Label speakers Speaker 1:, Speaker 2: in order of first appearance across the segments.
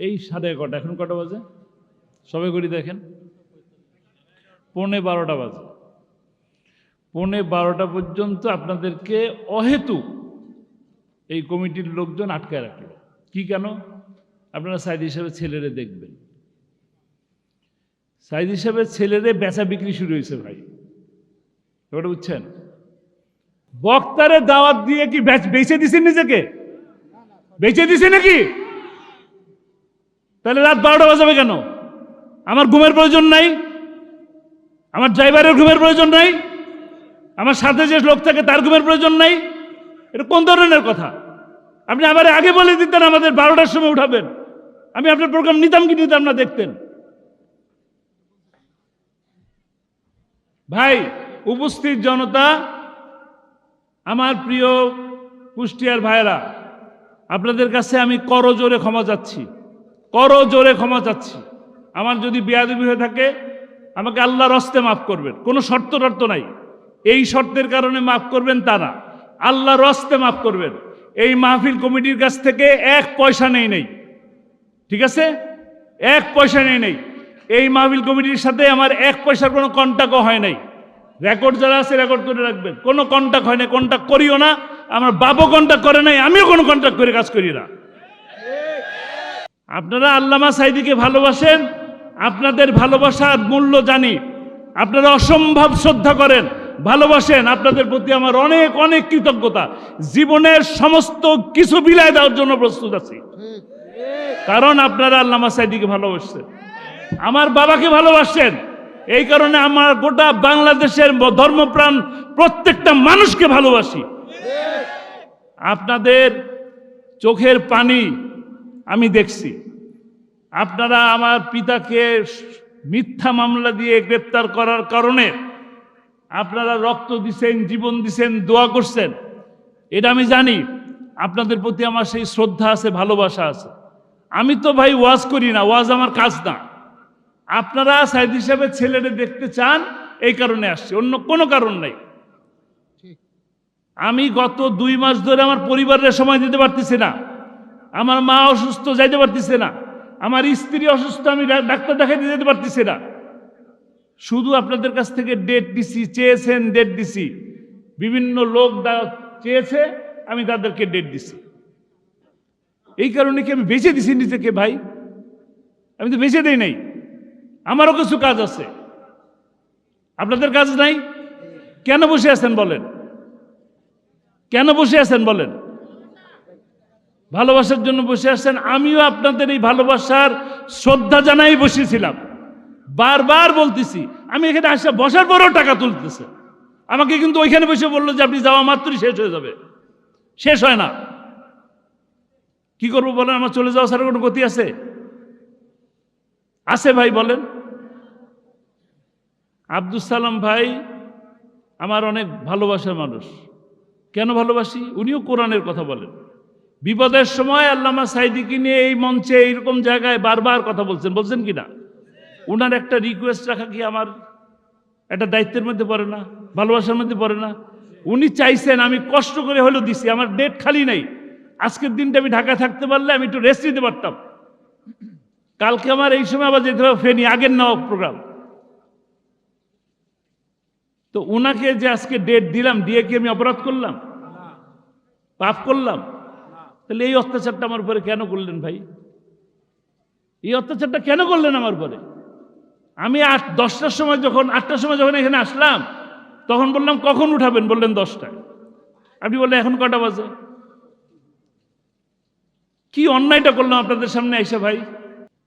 Speaker 1: এই 11:30, এখন কটা বাজে? সবাই করি দেখেন, 11:45 বাজে। 11:45 পর্যন্ত আপনাদেরকে অহেতুক এই কমিটির লোকজন আটকায় রাখলো। কি কেন? আপনারা সাইদ হিসাবে ছেলেরে দেখবেন। সাইদ হিসাবে ছেলেরে বেচা বিক্রি শুরু হয়েছে ভাই, ওটা বুঝছেন? বক্তারে দাওয়াত দিয়ে কি বেচে দিছেন নিজেকে? বেচে দিছে নাকি? তাহলে রাত 12টা বাজাবে কেন? আমার ঘুমের প্রয়োজন নাই? আমার ড্রাইভারের ঘুমের প্রয়োজন নাই? আমার সাথে যে লোক থাকে তার ঘুমের প্রয়োজন নাই? এটা কোন ধরনের কথা? আপনি আবার আগে বলে দিতেন আমাদের 12টার সময় উঠাবেন, আমি আপনার প্রোগ্রাম নিতাম কি নিতাম না দেখতেন। ভাই, উপস্থিত জনতা, আমার প্রিয় কুষ্টিয়ার ভাইরা, আপনাদের কাছে আমি করজোরে ক্ষমা চাচ্ছি, করজোরে ক্ষমা চাচ্ছি। আমার যদি বেয়াদবি হয়ে থাকে আমাকে আল্লাহর হস্তে মাফ করবেন। কোনো শর্ত টর্ত নাই, এই শর্তের কারণে মাফ করবেন তা না, আল্লাহর হস্তে মাফ করবেন। এই মাহফিল কমিটির কাছ থেকে 1 পয়সা নেই, ঠিক আছে? 1 পয়সা নেই। এই মাহফিল কমিটির সাথে আমার 1 পয়সার কোনো কন্ট্যাক্টও হয় নাই। রেকর্ড যারা আছে রেকর্ড করে রাখবেন, কোনো কন্ট্যাক্ট হয় না, কন্ট্যাক্ট করিও না। আমার বাবু কন্ট্যাক্ট করে নাই, আমিও কোনো কন্ট্যাক্ট করে কাজ করি না। আপনারা আল্লামা সাঈদীকে ভালোবাসেন, আপনাদের ভালোবাসার মূল্য জানি। আপনারা অসম্ভব শ্রদ্ধা করেন, ভালোবাসেন। আপনাদের প্রতি আমার অনেক অনেক কৃতজ্ঞতা। জীবনের সমস্ত কিছু বিলায় দেওয়ার জন্য প্রস্তুত আছি, কারণ আপনারা আল্লামা সাঈদীকে ভালোবাসছেন, আমার বাবাকে ভালোবাসছেন। এই কারণে আমার গোটা বাংলাদেশের ধর্মপ্রাণ প্রত্যেকটা মানুষকে ভালোবাসি। আপনাদের চোখের পানি আমি দেখছি। আপনারা আমার পিতাকে মিথ্যা মামলা দিয়ে গ্রেপ্তার করার কারণে আপনারা রক্ত দিছেন, জীবন দিছেন, দোয়া করছেন, এটা আমি জানি। আপনাদের প্রতি আমার সেই শ্রদ্ধা আছে, ভালোবাসা আছে। আমি তো ভাই ওয়াজ করি না, ওয়াজ আমার কাজ না। আপনারা সাঈদ হিসাবে ছেলেরে দেখতে চান, এই কারণে আসছে, অন্য কোনো কারণ নাই। আমি গত 2 মাস ধরে আমার পরিবারের সময় দিতে পারতেছি না। আমার মা অসুস্থ, যাইতে পারতেছে না। আমার স্ত্রী অসুস্থ, আমি ডাক্তার দেখাইতে যেতে পারতেছি না। শুধু আপনাদের কাছ থেকে ডেট দিছি, চেয়েছেন ডেট দিছি, বিভিন্ন লোক চেয়েছে, আমি তাদেরকে ডেট দিছি। এই কারণে কি আমি বেঁচে দিছি নিজেকে? ভাই, আমি তো বেঁচে দেই নাই, আমারও কিছু কাজ আছে। আপনাদের কাজ নাই? কেন বসে আছেন বলেন? কেন বসে আছেন বলেন? ভালোবাসার জন্য বসে আসছেন। আমিও আপনাদের এই ভালোবাসার শ্রদ্ধা জানাই বসেছিলাম। বারবার বলতেছি, আমি এখানে আসা বসার পরও টাকা তুলতেছে। আমাকে কিন্তু ওইখানে বসে বললো যে আপনি যাওয়া মাত্রই শেষ হয়ে যাবে। শেষ হয় না। কি করবো বলেন? আমার চলে যাওয়া ছাড়া কোনো গতি আছে? আছে ভাই, বলেন। আব্দুল সালাম ভাই আমার অনেক ভালোবাসার মানুষ। কেন ভালোবাসি? উনিও কোরআনের কথা বলেন। বিপদের সময় আল্লামা সাঈদীকে নিয়ে এই মঞ্চে এইরকম জায়গায় বারবার কথা বলছেন কিনা? উনার একটা রিকোয়েস্ট রাখা কি আমার একটা দায়িত্বের মধ্যে পড়ে না? ভালোবাসার মধ্যে পড়ে না? উনি চাইছেন, আমি কষ্ট করে হলেও দিছি। আমার ডেট খালি নাই। আজকের দিনটা আমি ঢাকায় থাকতে পারলে আমি একটু রেস্ট নিতে পারতাম। কালকে আমার এই সময় আবার যেতে হবে ফেনী, আগের নেওয়া প্রোগ্রাম। তো উনাকে যে আজকে ডেট দিলাম, দিয়ে কি আমি অপরাধ করলাম? পাপ করলাম? তাহলে এই অত্যাচারটা আমার উপরে কেন করলেন ভাই? এই অত্যাচারটা কেন করলেন আমার উপরে? আমি 8-10টার সময় যখন 8টার সময় যখন এখানে আসলাম, তখন বললাম কখন উঠাবেন? বললেন 10টায়। আপনি বললেন এখন কটা বাজে? কি অন্যায়টা করলাম আপনাদের সামনে এসে ভাই?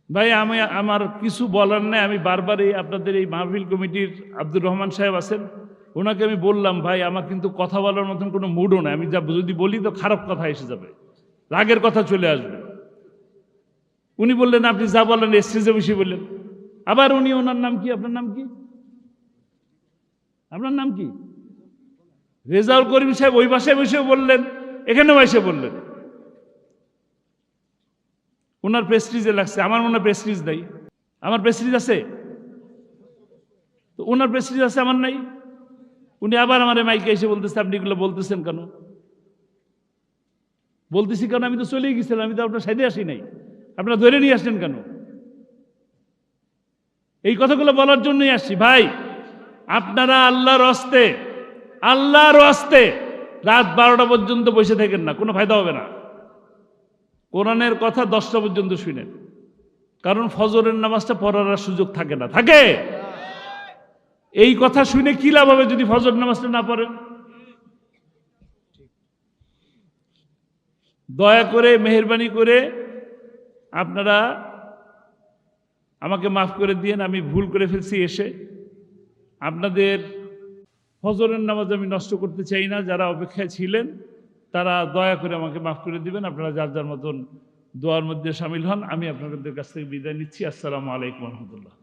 Speaker 1: ভাই, আমি আমার কিছু বলার নেই। আমি বারবারই আপনাদের এই মাহফিল কমিটির আব্দুর রহমান সাহেব আছেন, ওনাকে আমি বললাম, ভাই আমার কিন্তু কথা বলার মতন কোনো মুডও নাই। আমি যা যদি বলি তো খারাপ কথা এসে যাবে, রাগের কথা চলে আসবে। উনি বললেন আপনি যা বলেন স্টেজে বসে বললেন। আবার উনি, ওনার নাম কি? আপনার নাম কি? আপনার নাম কি? রেজাউল করিম সাহেব ওই বাসায় বসে বললেন, এখানেও এসে বললেন। ওনার প্রেস্টিজে লাগছে, আমার মনে হয় প্রেস্টিজ নাই। আমার প্রেস্টিজ আছে? তো ওনার প্রেস্টিজ আছে, আমার নাই। উনি আবার আমার মাইকে এসে বলতেছে আপনি এগুলো বলতেছেন কেন? বলতেছি কারণ আমি তো চলেই গেছিলাম, আমি তো আপনার সাইডে আসি নাই। আপনারা ধরে নিয়ে আসলেন কেন? এই কথাগুলো বলার জন্যই আসছি ভাই। আপনারা আল্লাহর হস্তে রাত 12টা পর্যন্ত বসে থাকেন না, কোনো ফায়দা হবে না। কোরআনের কথা 10টা পর্যন্ত শুনেন, কারণ ফজরের নামাজটা পড়ার আর সুযোগ থাকে না। থাকে? এই কথা শুনে কি লাভ হবে যদি ফজর নামাজটা না পড়েন? দয়া করে, মেহেরবানি করে আপনারা আমাকে মাফ করে দিয়েন, আমি ভুল করে ফেলছি এসে। আপনাদের ফজরের নামাজ আমি নষ্ট করতে চাই না। যারা অপেক্ষায় ছিলেন তারা দয়া করে আমাকে মাফ করে দিবেন। আপনারা যার যার মতন দোয়ার মধ্যে শামিল হন। আমি আপনাদের কাছ থেকে বিদায় নিচ্ছি। আসসালামু আলাইকুম রহমতুল্লাহ।